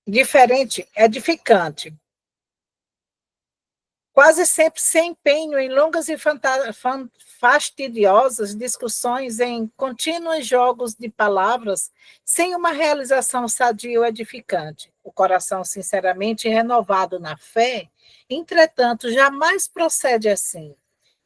diferente, edificante. Quase sempre se empenham em longas e fastidiosas discussões em contínuos jogos de palavras, sem uma realização sadia ou edificante. O coração sinceramente renovado na fé, entretanto, jamais procede assim.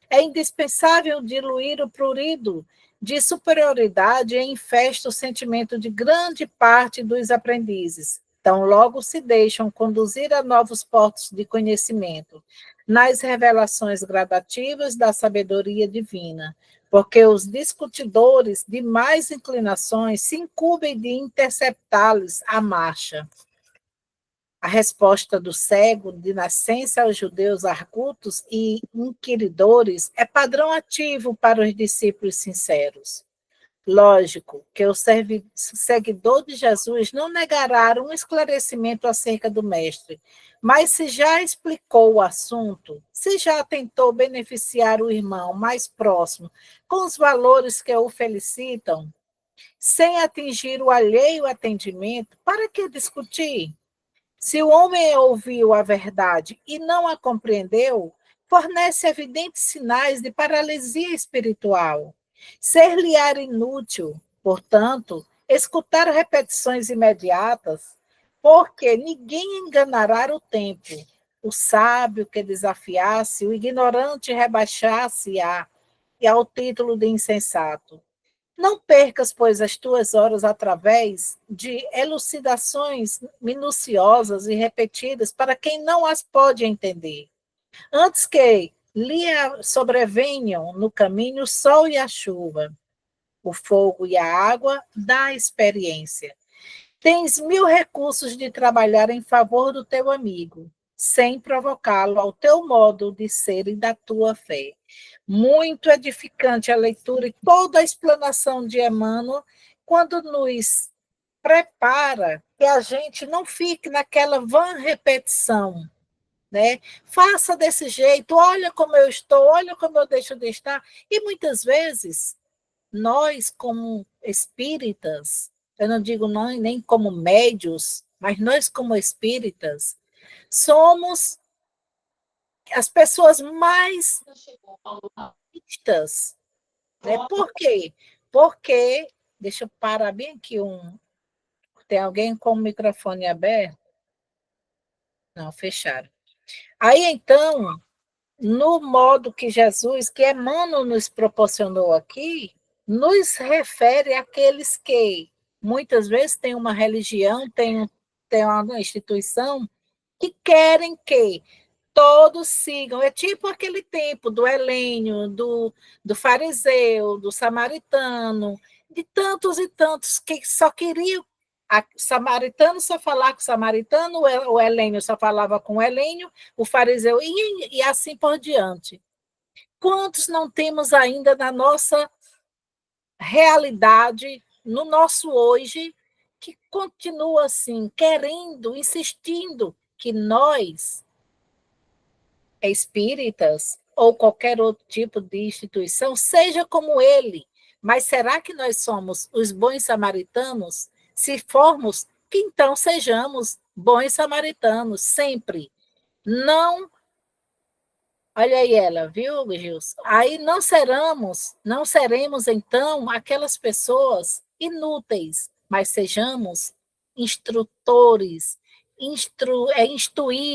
É indispensável diluir o prurido de superioridade e infesta o sentimento de grande parte dos aprendizes. Então, logo se deixam conduzir a novos portos de conhecimento, nas revelações gradativas da sabedoria divina, porque os discutidores de mais inclinações se incumbem de interceptá-los à marcha. A resposta do cego de nascença aos judeus argutos e inquiridores é padrão ativo para os discípulos sinceros. Lógico que o seguidor de Jesus não negará um esclarecimento acerca do Mestre, mas se já explicou o assunto, se já tentou beneficiar o irmão mais próximo com os valores que o felicitam, sem atingir o alheio atendimento, para que discutir? Se o homem ouviu a verdade e não a compreendeu, fornece evidentes sinais de paralisia espiritual. Ser-lhe-á inútil, portanto, escutar repetições imediatas, porque ninguém enganará o tempo. O sábio que desafiasse, o ignorante rebaixasse-a e ao título de insensato. Não percas, pois, as tuas horas através de elucidações minuciosas e repetidas para quem não as pode entender. Antes que lhe sobrevenham no caminho o sol e a chuva, o fogo e a água da experiência. Tens 1000 recursos de trabalhar em favor do teu amigo, sem provocá-lo ao teu modo de ser e da tua fé. Muito edificante a leitura e toda a explanação de Emmanuel, quando nos prepara que a gente não fique naquela vã repetição, né? Faça desse jeito, olha como eu estou, olha como eu deixo de estar. E muitas vezes, nós, como espíritas, eu não digo nós nem como médios, mas nós, como espíritas, somos as pessoas mais vistas, né? Por quê? Porque, deixa eu parar bem aqui tem alguém com o microfone aberto? Não, fecharam. Aí, então, no modo que Jesus, que Emmanuel nos proporcionou aqui, nos refere àqueles que muitas vezes têm uma religião, têm uma instituição, que querem que todos sigam. É tipo aquele tempo do helênio, do fariseu, do samaritano, de tantos e tantos que só queriam. O samaritano só falava com o samaritano, o helênio só falava com o helênio, o fariseu, e assim por diante. Quantos não temos ainda na nossa realidade, no nosso hoje, que continua assim, querendo, insistindo que nós, espíritas ou qualquer outro tipo de instituição, seja como ele. Mas será que nós somos os bons samaritanos? Se formos, que então sejamos bons samaritanos, sempre. Não, olha aí ela, viu, Gilson? Aí não seremos então aquelas pessoas inúteis, mas sejamos instrutores,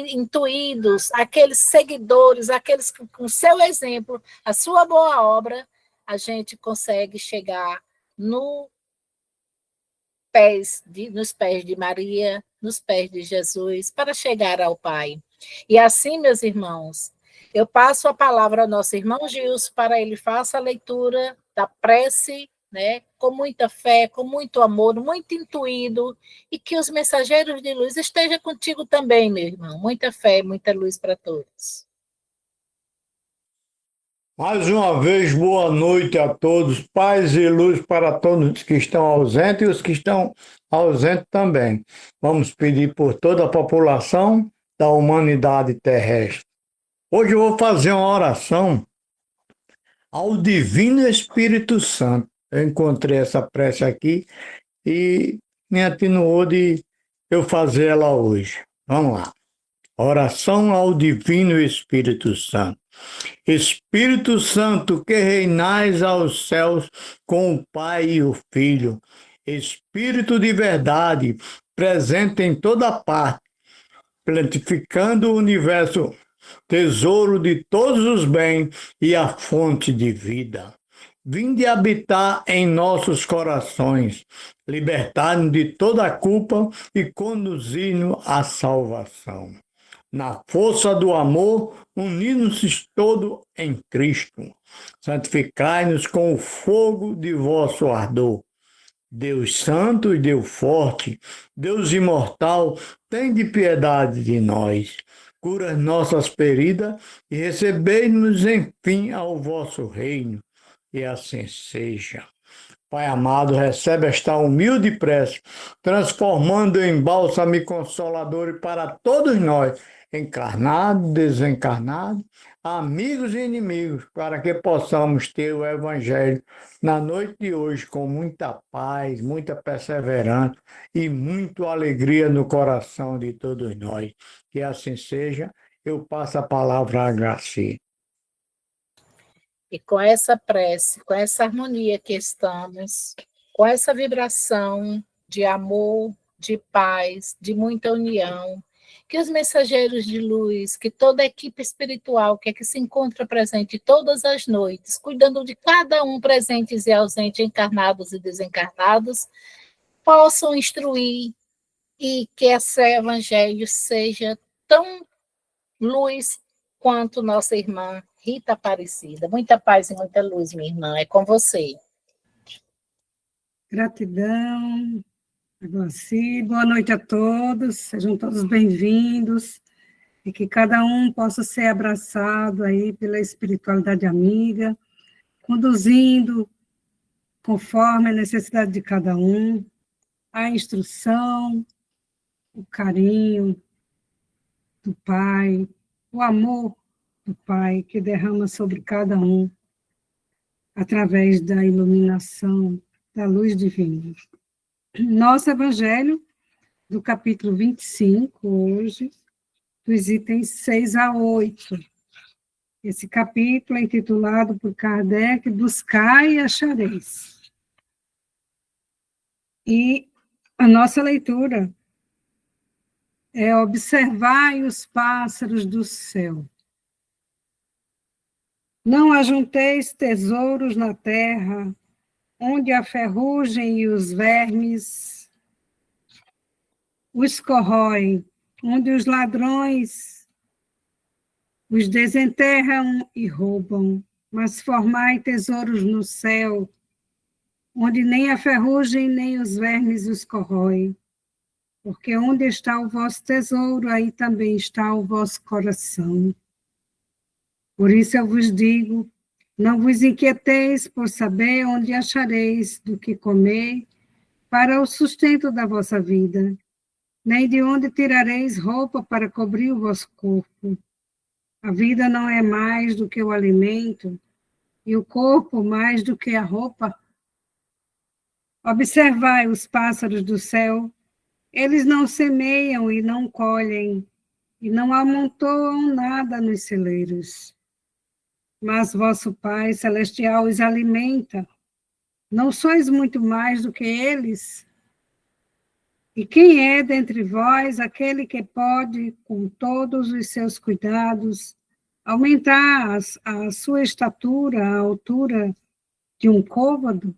intuídos, aqueles seguidores, aqueles que, com seu exemplo, a sua boa obra, a gente consegue chegar no nos pés de Maria, nos pés de Jesus, para chegar ao Pai. E assim, meus irmãos, eu passo a palavra ao nosso irmão Gilson para ele faça a leitura da prece, né, com muita fé, com muito amor, muito intuído, e que os mensageiros de luz estejam contigo também, meu irmão. Muita fé, muita luz para todos. Mais uma vez, boa noite a todos, paz e luz para todos que estão ausentes e os que estão ausentes também. Vamos pedir por toda a população da humanidade terrestre. Hoje eu vou fazer uma oração ao Divino Espírito Santo. Eu encontrei essa prece aqui e me atinuou de eu fazer ela hoje. Vamos lá. Oração ao Divino Espírito Santo. Espírito Santo, que reinais aos céus com o Pai e o Filho. Espírito de verdade, presente em toda parte, plantificando o universo, tesouro de todos os bens e a fonte de vida. Vinde habitar em nossos corações, libertar-nos de toda a culpa e conduzir-nos à salvação. Na força do amor, unindo-se todo em Cristo. Santificai-nos com o fogo de vosso ardor. Deus santo e Deus forte, Deus imortal, tende piedade de nós. Cura nossas feridas e recebei-nos, enfim, ao vosso reino. E assim seja. Pai amado, recebe esta humilde prece, transformando em bálsamo e consolador para todos nós, encarnados, desencarnados, amigos e inimigos, para que possamos ter o Evangelho na noite de hoje com muita paz, muita perseverança e muita alegria no coração de todos nós. Que assim seja, eu passo a palavra a Graci. E com essa prece, com essa harmonia que estamos, com essa vibração de amor, de paz, de muita união, que os mensageiros de luz, que toda a equipe espiritual que se encontra presente todas as noites, cuidando de cada um, presentes e ausentes, encarnados e desencarnados, possam instruir e que esse evangelho seja tão luz quanto nossa irmã Rita Aparecida. Muita paz e muita luz, minha irmã. É com você. Gratidão, Aglaci. Boa noite a todos. Sejam todos bem-vindos. E que cada um possa ser abraçado aí pela espiritualidade amiga, conduzindo conforme a necessidade de cada um, a instrução, o carinho do Pai, o amor do Pai que derrama sobre cada um através da iluminação da luz divina. Nosso Evangelho, do capítulo 25, hoje, dos itens 6 a 8. Esse capítulo é intitulado por Kardec, Buscai e Achareis. E a nossa leitura é observai os pássaros do céu. Não ajunteis tesouros na terra, onde a ferrugem e os vermes os corroem, onde os ladrões os desenterram e roubam, mas formai tesouros no céu, onde nem a ferrugem nem os vermes os corroem, porque onde está o vosso tesouro, aí também está o vosso coração. Por isso eu vos digo, não vos inquieteis por saber onde achareis do que comer para o sustento da vossa vida, nem de onde tirareis roupa para cobrir o vosso corpo. A vida não é mais do que o alimento, e o corpo mais do que a roupa. Observai os pássaros do céu, eles não semeiam e não colhem, e não amontoam nada nos celeiros. Mas vosso Pai Celestial os alimenta. Não sois muito mais do que eles? E quem é dentre vós aquele que pode, com todos os seus cuidados, aumentar a sua estatura, a altura de um côvado?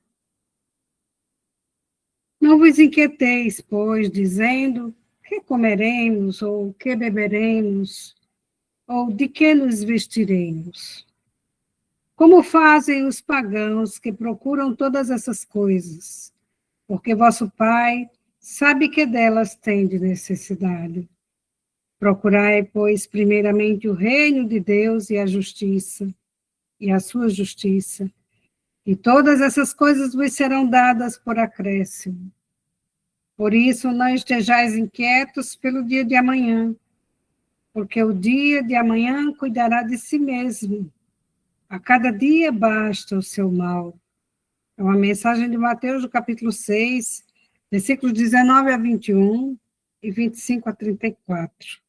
Não vos inquieteis, pois, dizendo, que comeremos, ou que beberemos, ou de que nos vestiremos? Como fazem os pagãos que procuram todas essas coisas? Porque vosso Pai sabe que delas tendes necessidade. Procurai, pois, primeiramente o reino de Deus e a justiça, e a sua justiça, e todas essas coisas vos serão dadas por acréscimo. Por isso, não estejais inquietos pelo dia de amanhã, porque o dia de amanhã cuidará de si mesmo. A cada dia basta o seu mal. É uma mensagem de Mateus, do capítulo 6, versículos 19 a 21, e 25 a 34.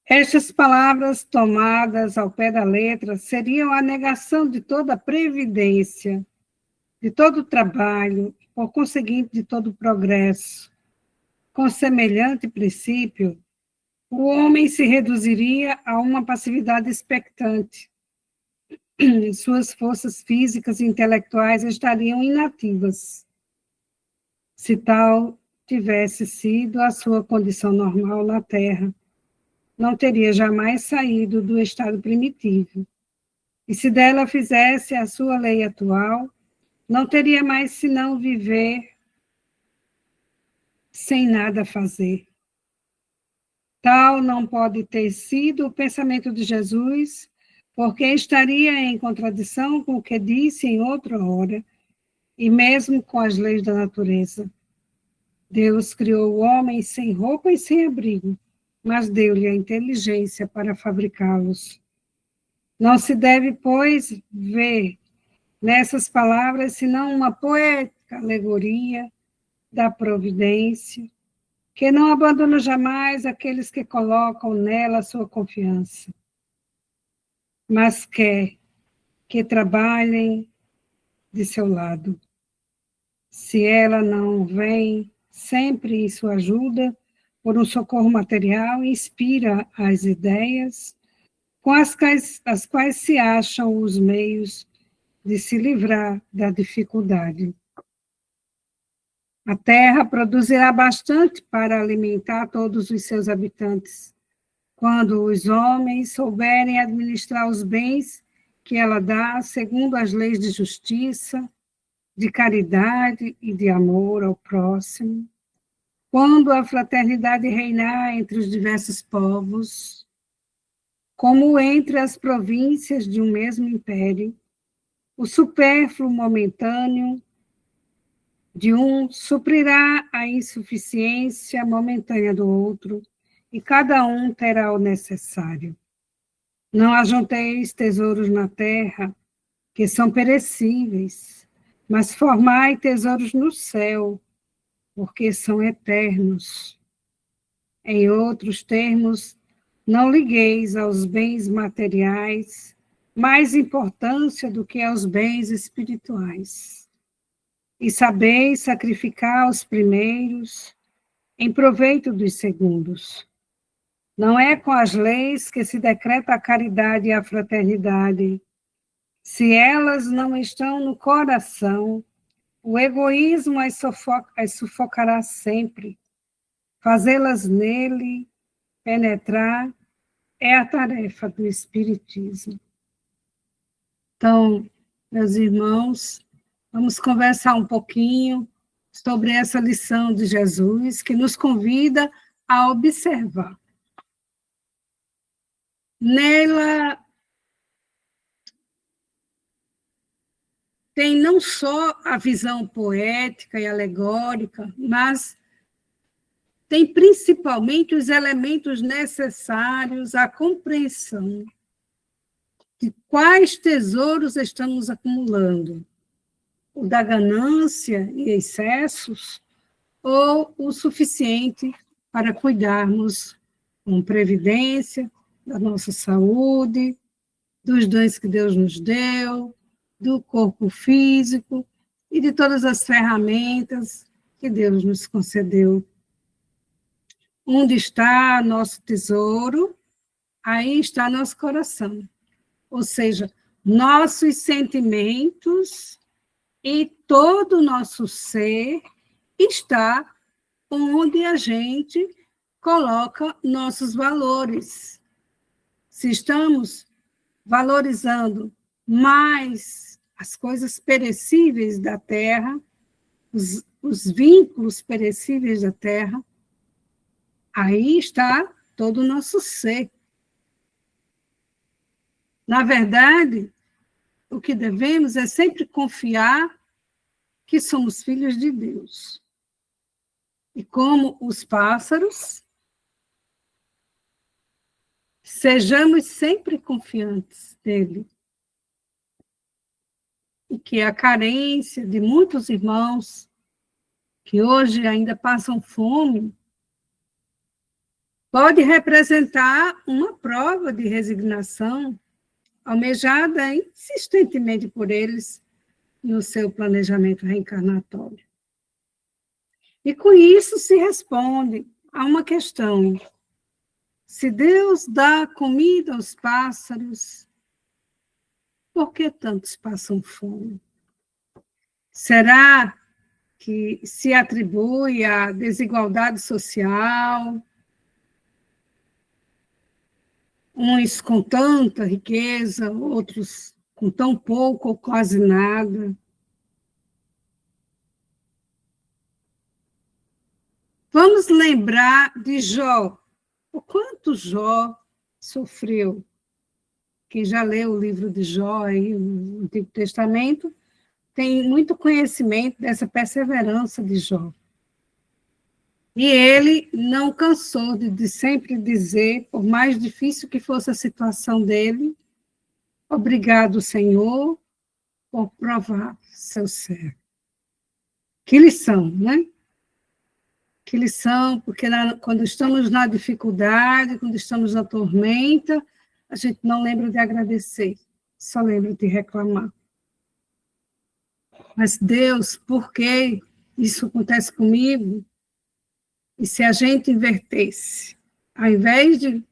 Estas palavras, tomadas ao pé da letra, seriam a negação de toda a previdência, de todo o trabalho, por conseguinte, de todo o progresso. Com semelhante princípio, o homem se reduziria a uma passividade expectante. Suas forças físicas e intelectuais estariam inativas. Se tal tivesse sido a sua condição normal na Terra, não teria jamais saído do estado primitivo. E se dela fizesse a sua lei atual, não teria mais senão viver sem nada fazer. Tal não pode ter sido o pensamento de Jesus, porque estaria em contradição com o que disse em outra hora, e mesmo com as leis da natureza. Deus criou o homem sem roupa e sem abrigo, mas deu-lhe a inteligência para fabricá-los. Não se deve, pois, ver nessas palavras senão uma poética alegoria da providência, que não abandona jamais aqueles que colocam nela a sua confiança, mas quer que trabalhem de seu lado. Se ela não vem sempre em sua ajuda, por um socorro material, inspira as ideias com as quais se acham os meios de se livrar da dificuldade. A terra produzirá bastante para alimentar todos os seus habitantes, quando os homens souberem administrar os bens que ela dá segundo as leis de justiça, de caridade e de amor ao próximo, quando a fraternidade reinar entre os diversos povos, como entre as províncias de um mesmo império, o supérfluo momentâneo de um suprirá a insuficiência momentânea do outro, e cada um terá o necessário. Não ajunteis tesouros na terra, que são perecíveis, mas formai tesouros no céu, porque são eternos. Em outros termos, não ligueis aos bens materiais mais importância do que aos bens espirituais. E sabeis sacrificar os primeiros em proveito dos segundos. Não é com as leis que se decreta a caridade e a fraternidade. Se elas não estão no coração, o egoísmo as sufocará sempre. Fazê-las nele penetrar é a tarefa do Espiritismo. Então, meus irmãos, vamos conversar um pouquinho sobre essa lição de Jesus, que nos convida a observar. Nela tem não só a visão poética e alegórica, mas tem principalmente os elementos necessários à compreensão de quais tesouros estamos acumulando: o da ganância e excessos, ou o suficiente para cuidarmos com previdência da nossa saúde, dos dons que Deus nos deu, do corpo físico e de todas as ferramentas que Deus nos concedeu. Onde está nosso tesouro, aí está nosso coração. Ou seja, nossos sentimentos e todo o nosso ser está onde a gente coloca nossos valores. Se estamos valorizando mais as coisas perecíveis da terra, os vínculos perecíveis da terra, aí está todo o nosso ser. Na verdade, o que devemos é sempre confiar que somos filhos de Deus. E como os pássaros, sejamos sempre confiantes nele. E que a carência de muitos irmãos que hoje ainda passam fome, pode representar uma prova de resignação almejada insistentemente por eles no seu planejamento reencarnatório. E com isso se responde a uma questão: se Deus dá comida aos pássaros, por que tantos passam fome? Será que se atribui à desigualdade social, uns com tanta riqueza, outros com tão pouco ou quase nada? Vamos lembrar de Jó. O quanto Jó sofreu. Quem já leu o livro de Jó aí, o Antigo Testamento, tem muito conhecimento dessa perseverança de Jó. E ele não cansou de sempre dizer, por mais difícil que fosse a situação dele, obrigado, Senhor, por provar seu servo. Que lição, né? Que lição, porque quando estamos na dificuldade, quando estamos na tormenta, a gente não lembra de agradecer, só lembra de reclamar. Mas Deus, por que isso acontece comigo? E se a gente invertesse, ao invés de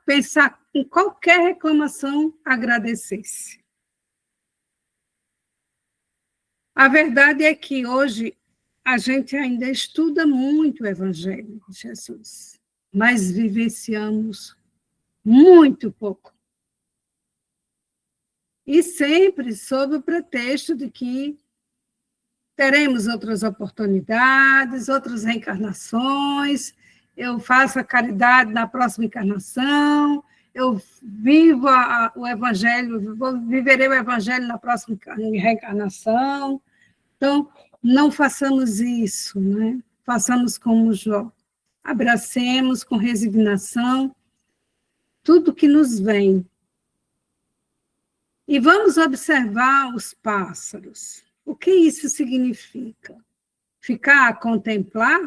pensar em qualquer reclamação, agradecesse. A verdade é que hoje a gente ainda estuda muito o Evangelho de Jesus, mas vivenciamos muito pouco. E sempre sob o pretexto de que teremos outras oportunidades, outras reencarnações, eu faço a caridade na próxima encarnação, eu vivo o Evangelho, viverei o Evangelho na próxima reencarnação. Então, não façamos isso, né? Façamos como Jó. Abracemos com resignação tudo que nos vem. E vamos observar os pássaros. O que isso significa? Ficar a contemplar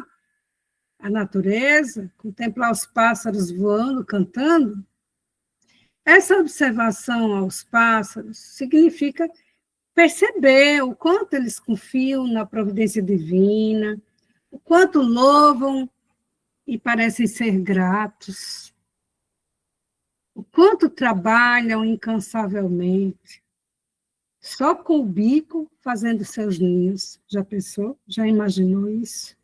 a natureza, contemplar os pássaros voando, cantando? Essa observação aos pássaros significa perceber o quanto eles confiam na providência divina, o quanto louvam e parecem ser gratos, o quanto trabalham incansavelmente, só com o bico fazendo seus ninhos. Já pensou? Já imaginou isso?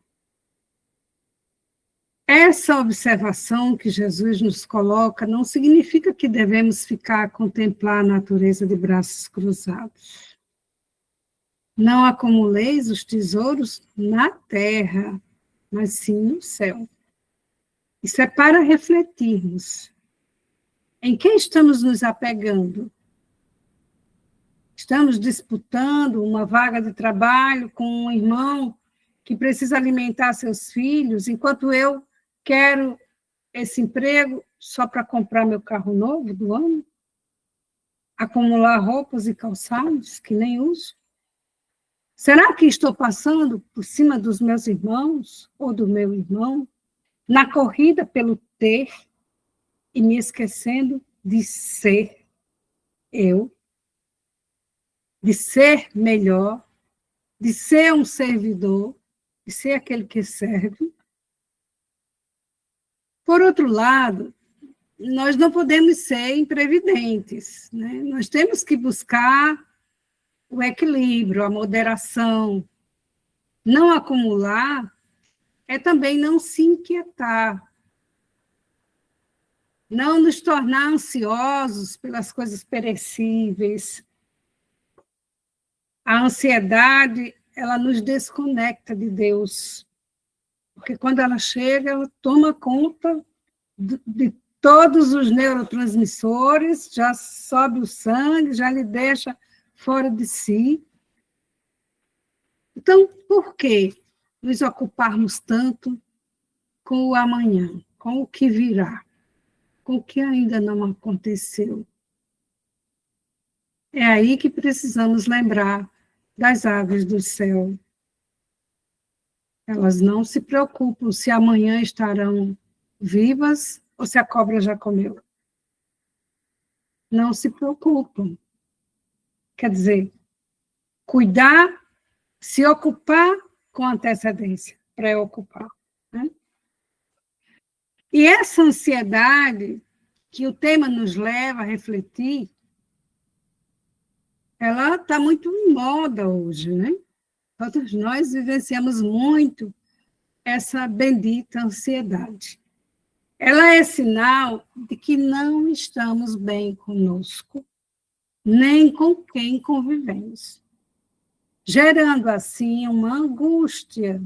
Essa observação que Jesus nos coloca não significa que devemos ficar a contemplar a natureza de braços cruzados. Não acumuleis os tesouros na terra, mas sim no céu. Isso é para refletirmos. Em quem estamos nos apegando? Estamos disputando uma vaga de trabalho com um irmão que precisa alimentar seus filhos, enquanto eu quero esse emprego só para comprar meu carro novo do ano? Acumular roupas e calçados que nem uso? Será que estou passando por cima dos meus irmãos ou do meu irmão, na corrida pelo ter e me esquecendo de ser eu? De ser melhor, de ser um servidor, de ser aquele que serve? Por outro lado, nós não podemos ser imprevidentes, né? Nós temos que buscar o equilíbrio, a moderação. Não acumular é também não se inquietar, não nos tornar ansiosos pelas coisas perecíveis. A ansiedade, ela nos desconecta de Deus, porque quando ela chega, ela toma conta de todos os neurotransmissores, já sobe o sangue, já lhe deixa fora de si. Então, por que nos ocuparmos tanto com o amanhã, com o que virá, com o que ainda não aconteceu? É aí que precisamos lembrar das aves do céu. Elas não se preocupam se amanhã estarão vivas ou se a cobra já comeu. Não se preocupam. Quer dizer, cuidar, se ocupar com antecedência, preocupar. Né? E essa ansiedade que o tema nos leva a refletir, ela está muito em moda hoje, né? Todos nós vivenciamos muito essa bendita ansiedade. Ela é sinal de que não estamos bem conosco, nem com quem convivemos, gerando assim uma angústia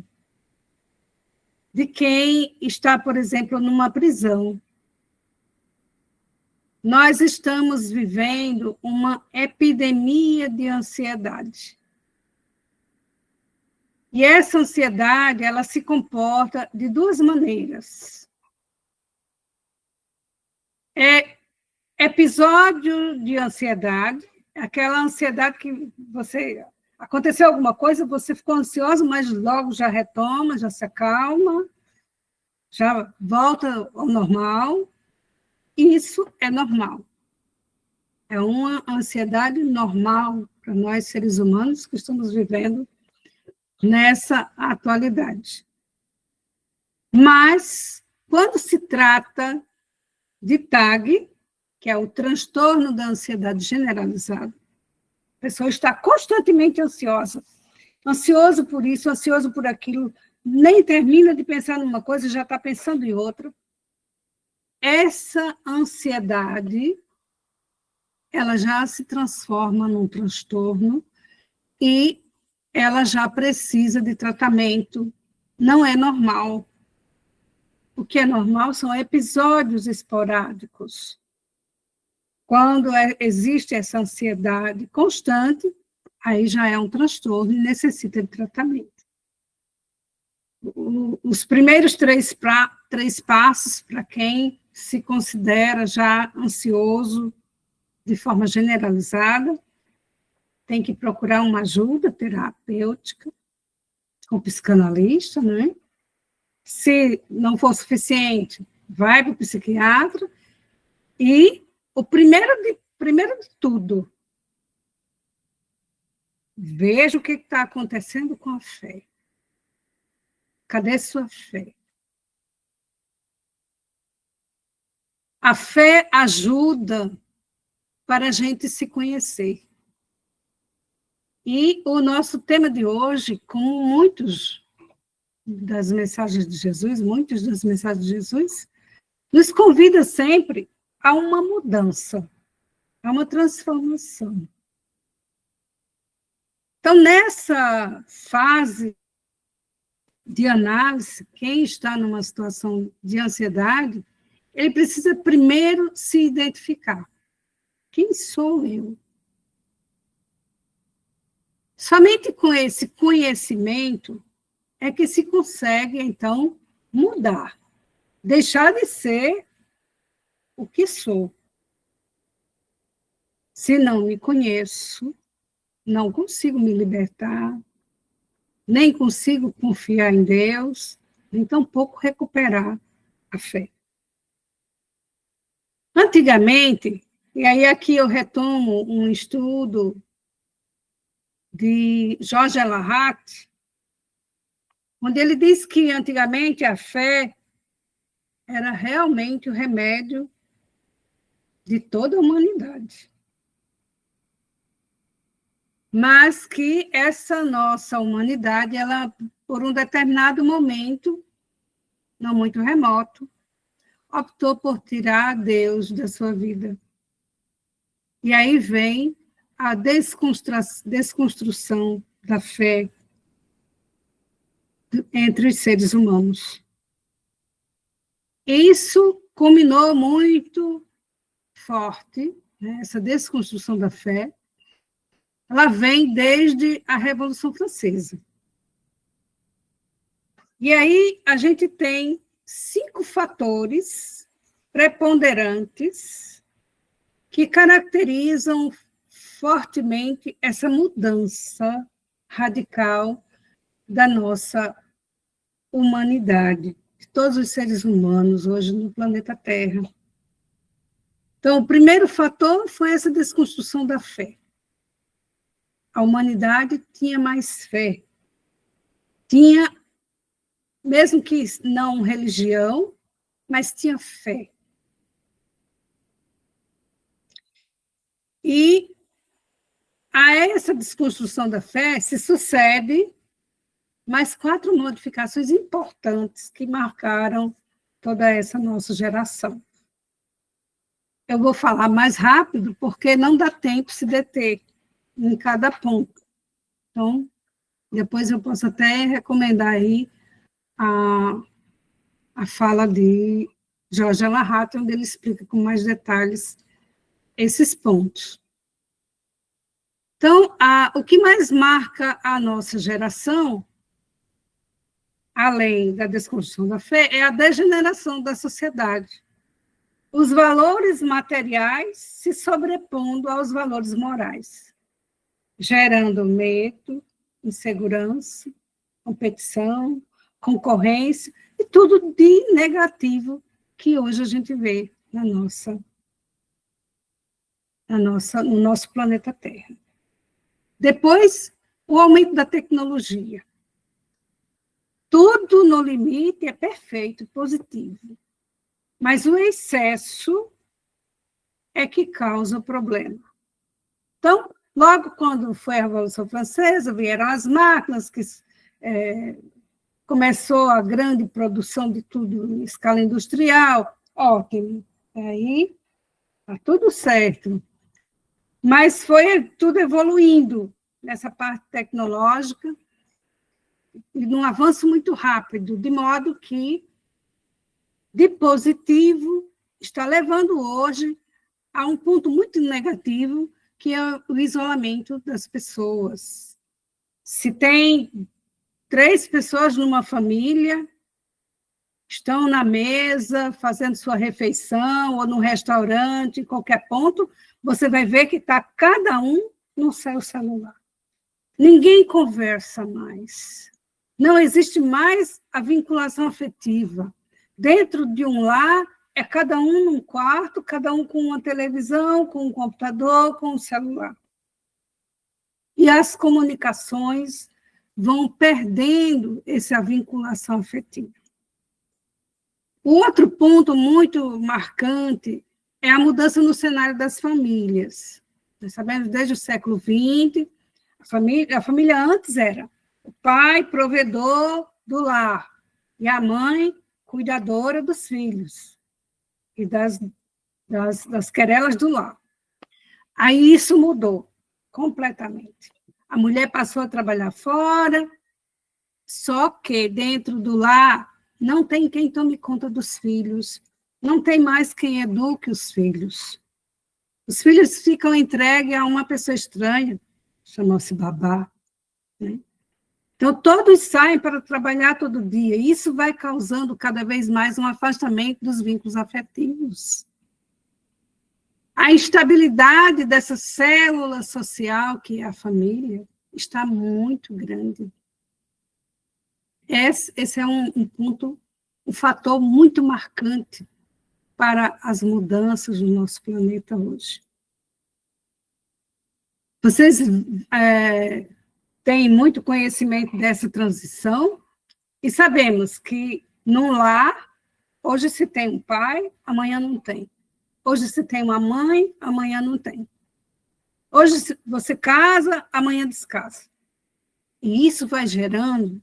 de quem está, por exemplo, numa prisão. Nós estamos vivendo uma epidemia de ansiedade. E essa ansiedade, ela se comporta de duas maneiras. É episódio de ansiedade, aquela ansiedade que você... Aconteceu alguma coisa, você ficou ansioso, mas logo já retoma, já se acalma, já volta ao normal. Isso é normal. É uma ansiedade normal para nós, seres humanos, que estamos vivendo nessa atualidade. Mas, quando se trata de TAG, que é o transtorno da ansiedade generalizada, a pessoa está constantemente ansiosa, ansioso por isso, ansioso por aquilo, nem termina de pensar numa coisa, já está pensando em outra. Essa ansiedade, ela já se transforma num transtorno e ela já precisa de tratamento. Não é normal. O que é normal são episódios esporádicos. Quando existe essa ansiedade constante, aí já é um transtorno e necessita de tratamento. Os primeiros três passos para quem se considera já ansioso de forma generalizada, tem que procurar uma ajuda terapêutica com psicanalista, né? Se não for suficiente, vai para o psiquiatra. E o primeiro de tudo, veja o que está acontecendo com a fé. Cadê sua fé? A fé ajuda para a gente se conhecer. E o nosso tema de hoje, como muitas das mensagens de Jesus, nos convida sempre a uma mudança, a uma transformação. Então, nessa fase de análise, quem está numa situação de ansiedade, ele precisa primeiro se identificar. Quem sou eu? Somente com esse conhecimento é que se consegue, então, mudar. Deixar de ser o que sou. Se não me conheço, não consigo me libertar, nem consigo confiar em Deus, nem tampouco recuperar a fé. Antigamente, e aí aqui eu retomo um estudo de Jorge Elahart, onde ele diz que antigamente a fé era realmente o remédio de toda a humanidade. Mas que essa nossa humanidade, ela, por um determinado momento, não muito remoto, optou por tirar Deus da sua vida. E aí vem a desconstrução da fé entre os seres humanos. Isso culminou muito forte, né, essa desconstrução da fé, ela vem desde a Revolução Francesa. E aí a gente tem 5 fatores preponderantes que caracterizam fortemente essa mudança radical da nossa humanidade, de todos os seres humanos hoje no planeta Terra. Então, o primeiro fator foi essa desconstrução da fé. A humanidade tinha mais fé. Tinha, mesmo que não religião, mas tinha fé. E a essa desconstrução da fé se sucede mais 4 modificações importantes que marcaram toda essa nossa geração. Eu vou falar mais rápido, porque não dá tempo de se deter em cada ponto. Então, depois eu posso até recomendar aí a fala de Jorge Alahata, onde ele explica com mais detalhes esses pontos. Então, o que mais marca a nossa geração, além da desconstrução da fé, é a degeneração da sociedade. Os valores materiais se sobrepondo aos valores morais, gerando medo, insegurança, competição, concorrência, e tudo de negativo que hoje a gente vê no nosso planeta Terra. Depois, o aumento da tecnologia. Tudo no limite é perfeito, positivo. Mas o excesso é que causa o problema. Então, logo quando foi a Revolução Francesa, vieram as máquinas, que começou a grande produção de tudo em escala industrial, ótimo. Aí, está tudo certo. Mas foi tudo evoluindo nessa parte tecnológica, e num avanço muito rápido, de modo que, de positivo, está levando hoje a um ponto muito negativo, que é o isolamento das pessoas. Se tem 3 pessoas numa família, estão na mesa, fazendo sua refeição, ou no restaurante, em qualquer ponto, você vai ver que está cada um no seu celular. Ninguém conversa mais. Não existe mais a vinculação afetiva. Dentro de um lar, é cada um num quarto, cada um com uma televisão, com um computador, com um celular. E as comunicações vão perdendo essa vinculação afetiva. O outro ponto muito marcante é a mudança no cenário das famílias. Nós sabemos, desde o século XX, a família antes era o pai, provedor do lar, e a mãe, cuidadora dos filhos e das querelas do lar. Aí isso mudou completamente. A mulher passou a trabalhar fora, só que dentro do lar não tem quem tome conta dos filhos, não tem mais quem eduque os filhos. Os filhos ficam entregues a uma pessoa estranha, chamou-se babá, né? Então, todos saem para trabalhar todo dia, e isso vai causando cada vez mais um afastamento dos vínculos afetivos. A instabilidade dessa célula social, que é a família, está muito grande. Esse é um ponto, um fator muito marcante para as mudanças no nosso planeta hoje. Vocês têm muito conhecimento dessa transição, e sabemos que num lar, hoje se tem um pai, amanhã não tem. Hoje se tem uma mãe, amanhã não tem. Hoje você casa, amanhã descasa. E isso vai gerando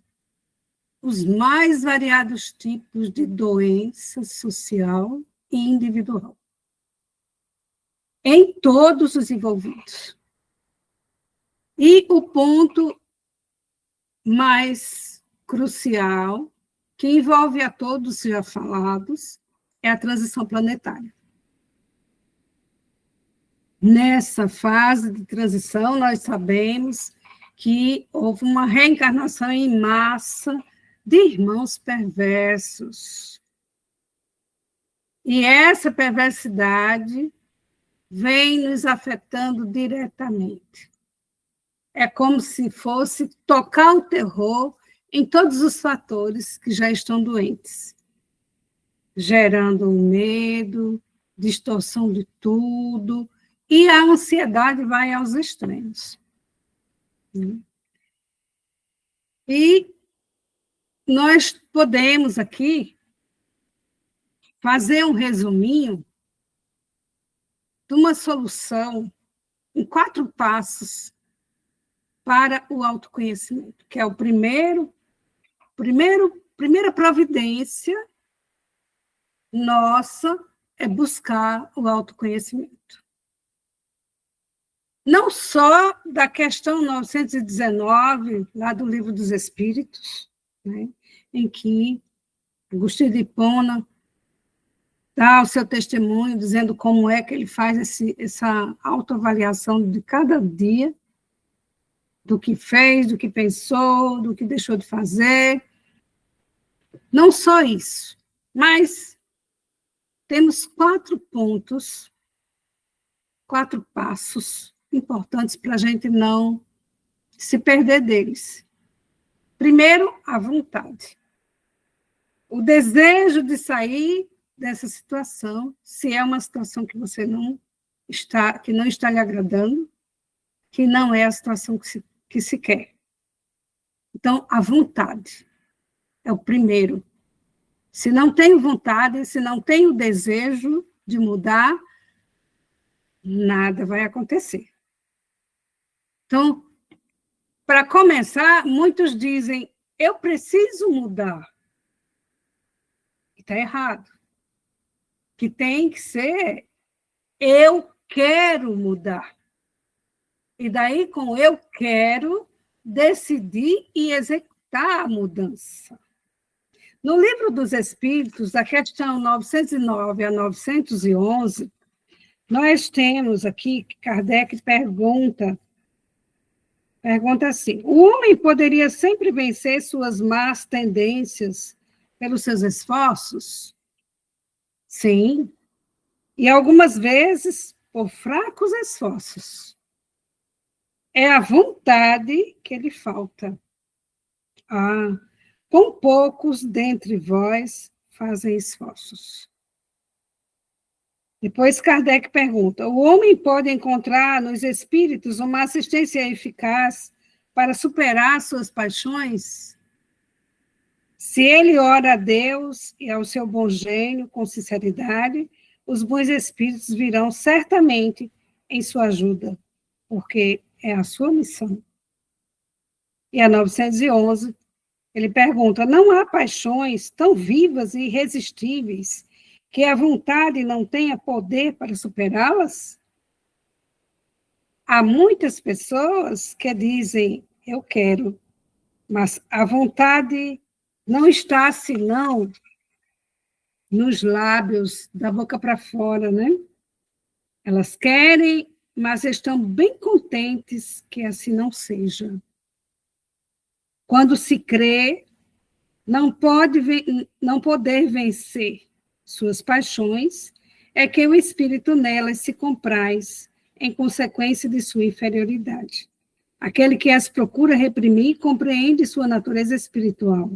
os mais variados tipos de doença social e individual, em todos os envolvidos. E o ponto mais crucial, que envolve a todos já falados, é a transição planetária. Nessa fase de transição, nós sabemos que houve uma reencarnação em massa de irmãos perversos. E essa perversidade vem nos afetando diretamente. É como se fosse tocar o terror em todos os fatores que já estão doentes, gerando medo, distorção de tudo, e a ansiedade vai aos extremos. E nós podemos aqui fazer um resuminho de uma solução em 4 passos para o autoconhecimento, que é o primeira providência nossa é buscar o autoconhecimento. Não só da questão 919, lá do Livro dos Espíritos, né, em que Agostinho de Hipona dá o seu testemunho, dizendo como é que ele faz essa autoavaliação de cada dia, do que fez, do que pensou, do que deixou de fazer. Não só isso, mas temos 4 pontos, 4 passos importantes para a gente não se perder deles. Primeiro, a vontade. O desejo de sair dessa situação, se é uma situação que você que não está lhe agradando, que não é a situação que se quer. Então, a vontade é o primeiro. Se não tenho vontade, se não tenho desejo de mudar, nada vai acontecer. Então, para começar, muitos dizem, eu preciso mudar. E está errado. Que tem que ser, eu quero mudar. E daí, com eu quero, decidir e executar a mudança. No Livro dos Espíritos, da questão 909 a 911, nós temos aqui, Kardec pergunta assim, o homem poderia sempre vencer suas más tendências pelos seus esforços? Sim. E algumas vezes, por fracos esforços. É a vontade que lhe falta. Com poucos dentre vós fazem esforços. Depois Kardec pergunta, o homem pode encontrar nos espíritos uma assistência eficaz para superar suas paixões? Se ele ora a Deus e ao seu bom gênio com sinceridade, os bons espíritos virão certamente em sua ajuda, porque é a sua missão. E a 911, ele pergunta, não há paixões tão vivas e irresistíveis que a vontade não tenha poder para superá-las? Há muitas pessoas que dizem, eu quero, mas a vontade não está senão nos lábios, da boca para fora, né? Elas querem, mas estão bem contentes que assim não seja. Quando se crê, não poder vencer suas paixões, é que o espírito nelas se compraz em consequência de sua inferioridade. Aquele que as procura reprimir compreende sua natureza espiritual.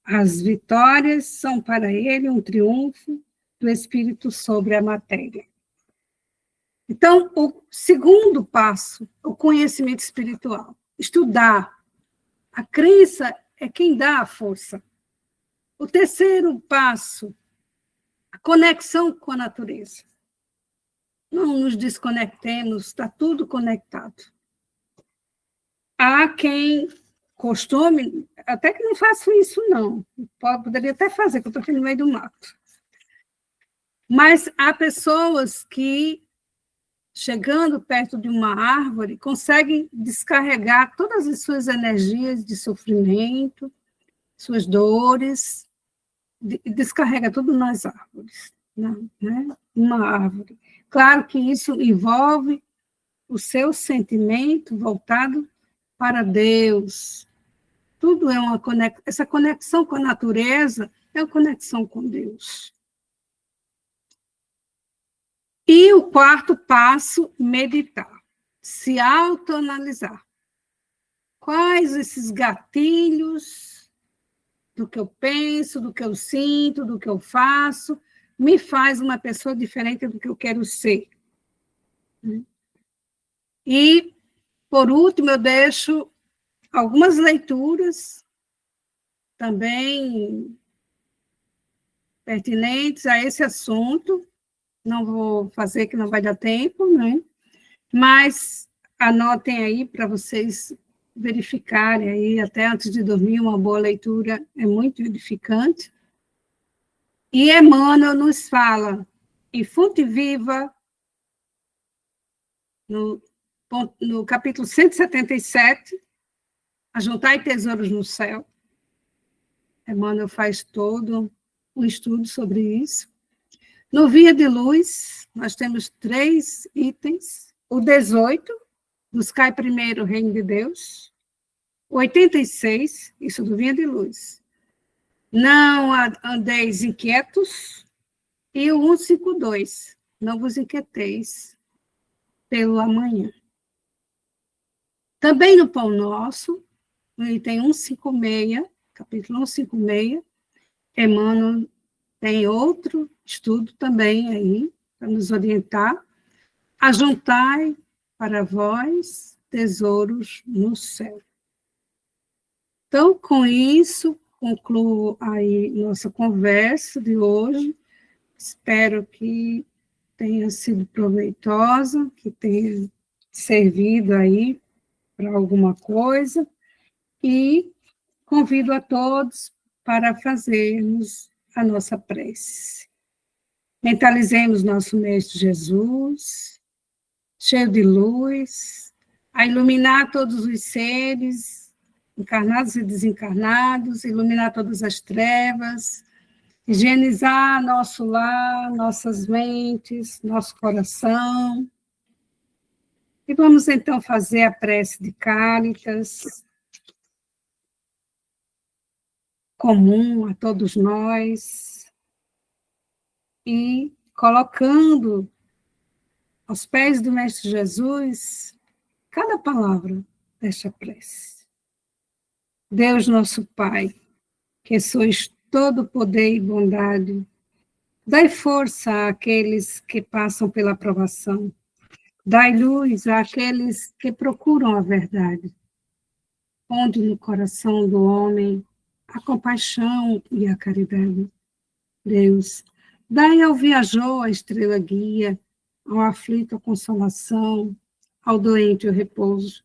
As vitórias são para ele um triunfo do espírito sobre a matéria. Então, o segundo passo, o conhecimento espiritual. Estudar. A crença é quem dá a força. O terceiro passo, a conexão com a natureza. Não nos desconectemos, está tudo conectado. Há quem costume, até que não faço isso, não. Poderia até fazer, porque eu estou aqui no meio do mato. Mas há pessoas que, chegando perto de uma árvore, conseguem descarregar todas as suas energias de sofrimento, suas dores, descarrega tudo nas árvores, né? Uma árvore. Claro que isso envolve o seu sentimento voltado para Deus. Tudo é uma conexão. Essa conexão com a natureza é uma conexão com Deus. E o quarto passo, meditar. Se autoanalisar. Quais esses gatilhos do que eu penso, do que eu sinto, do que eu faço, me faz uma pessoa diferente do que eu quero ser. E, por último, eu deixo algumas leituras também pertinentes a esse assunto. Não vou fazer, que não vai dar tempo, né? Mas anotem aí para vocês verificarem aí, até antes de dormir, uma boa leitura é muito edificante. E Emmanuel nos fala, em Fonte Viva, no capítulo 177, Ajuntai tesouros no céu. Emmanuel faz todo um estudo sobre isso. No Via de Luz, nós temos 3 itens. O 18, buscai primeiro o reino de Deus. O 86, isso do Via de Luz. Não andeis inquietos. E o 152, não vos inquieteis pelo amanhã. Também no Pão Nosso, no item 156, capítulo 156, Emmanuel tem outro estudo também aí, para nos orientar. Ajuntai para vós tesouros no céu. Então, com isso, concluo aí nossa conversa de hoje. Espero que tenha sido proveitosa, que tenha servido aí para alguma coisa, e convido a todos para fazermos a nossa prece. Mentalizemos nosso Mestre Jesus, cheio de luz, a iluminar todos os seres, encarnados e desencarnados, iluminar todas as trevas, higienizar nosso lar, nossas mentes, nosso coração. E vamos então fazer a prece de Cáritas, comum a todos nós, e colocando aos pés do Mestre Jesus cada palavra desta prece. Deus nosso Pai, que sois todo poder e bondade, dai força àqueles que passam pela provação, dai luz àqueles que procuram a verdade. Ponde no coração do homem a compaixão e a caridade. Deus, dai ao viajor a estrela guia, ao aflito a consolação, ao doente o repouso.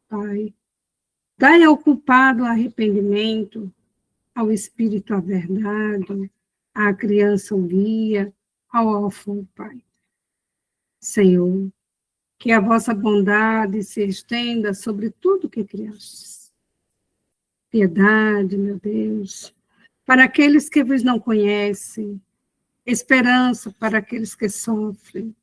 Pai, dai ao culpado o arrependimento, ao espírito a verdade, à criança o guia, ao órfão o Pai. Senhor, que a vossa bondade se estenda sobre tudo que criastes. Piedade, meu Deus, para aqueles que vos não conhecem, esperança para aqueles que sofrem,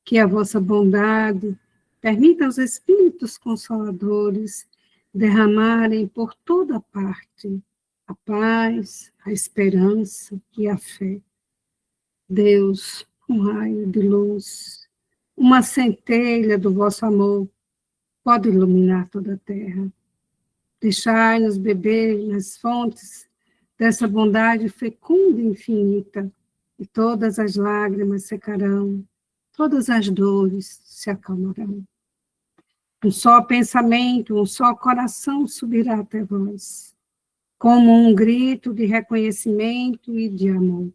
que a vossa bondade permita aos Espíritos Consoladores derramarem por toda parte a paz, a esperança e a fé. Deus, um raio de luz, uma centelha do vosso amor, pode iluminar toda a terra. Deixai-nos beber nas fontes dessa bondade fecunda e infinita, e todas as lágrimas secarão, todas as dores se acalmarão. Um só pensamento, um só coração subirá até vós, como um grito de reconhecimento e de amor.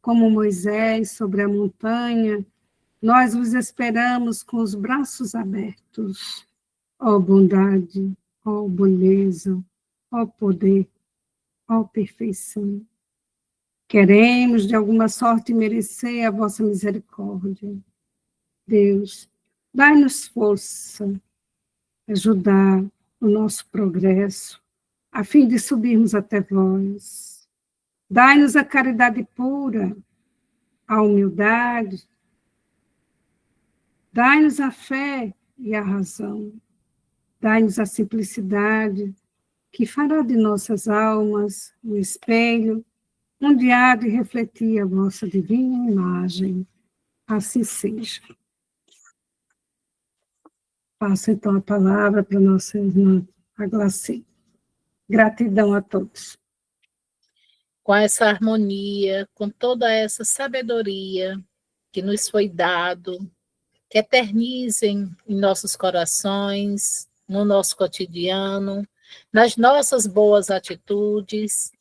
Como Moisés sobre a montanha, nós vos esperamos com os braços abertos. Ó bondade, ó beleza, ó poder, ó perfeição. Queremos, de alguma sorte, merecer a vossa misericórdia. Deus, dai-nos força, ajudar o nosso progresso, a fim de subirmos até vós. Dai-nos a caridade pura, a humildade, dai-nos a fé e a razão, dai-nos a simplicidade, que fará de nossas almas um espelho, onde há de refletir a vossa divina imagem. Assim seja. passo então a palavra para a nossa irmã, a Glaci. Gratidão a todos. Com essa harmonia, com toda essa sabedoria que nos foi dado, que eternizem em nossos corações, no nosso cotidiano, nas nossas boas atitudes,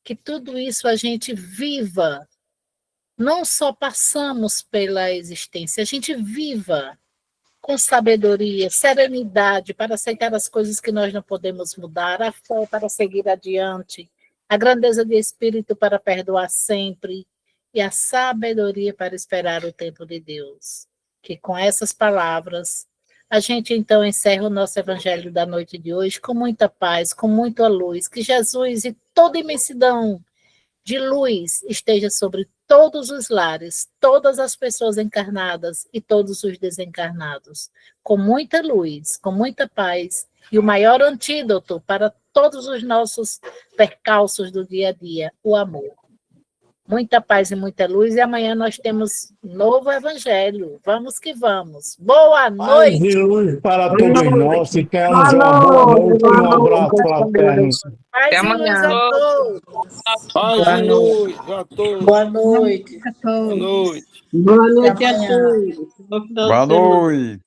que tudo isso a gente viva, não só passamos pela existência, a gente viva com sabedoria, serenidade para aceitar as coisas que nós não podemos mudar, a fé para seguir adiante, a grandeza de espírito para perdoar sempre e a sabedoria para esperar o tempo de Deus. Que com essas palavras a gente então encerra o nosso evangelho da noite de hoje com muita paz, com muita luz, que Jesus e toda imensidão de luz esteja sobre todos os lares, todas as pessoas encarnadas e todos os desencarnados, com muita luz, com muita paz, e o maior antídoto para todos os nossos percalços do dia a dia, o amor. Muita paz e muita luz, e amanhã nós temos novo evangelho. Vamos que vamos. Boa Paz noite. e luz para todos nós, e tenhamos uma boa noite e um abraço fraterno. Paz e luz a todos. Paz e luz a todos. Boa noite. A todos. Boa noite. Boa noite a todos. Boa noite.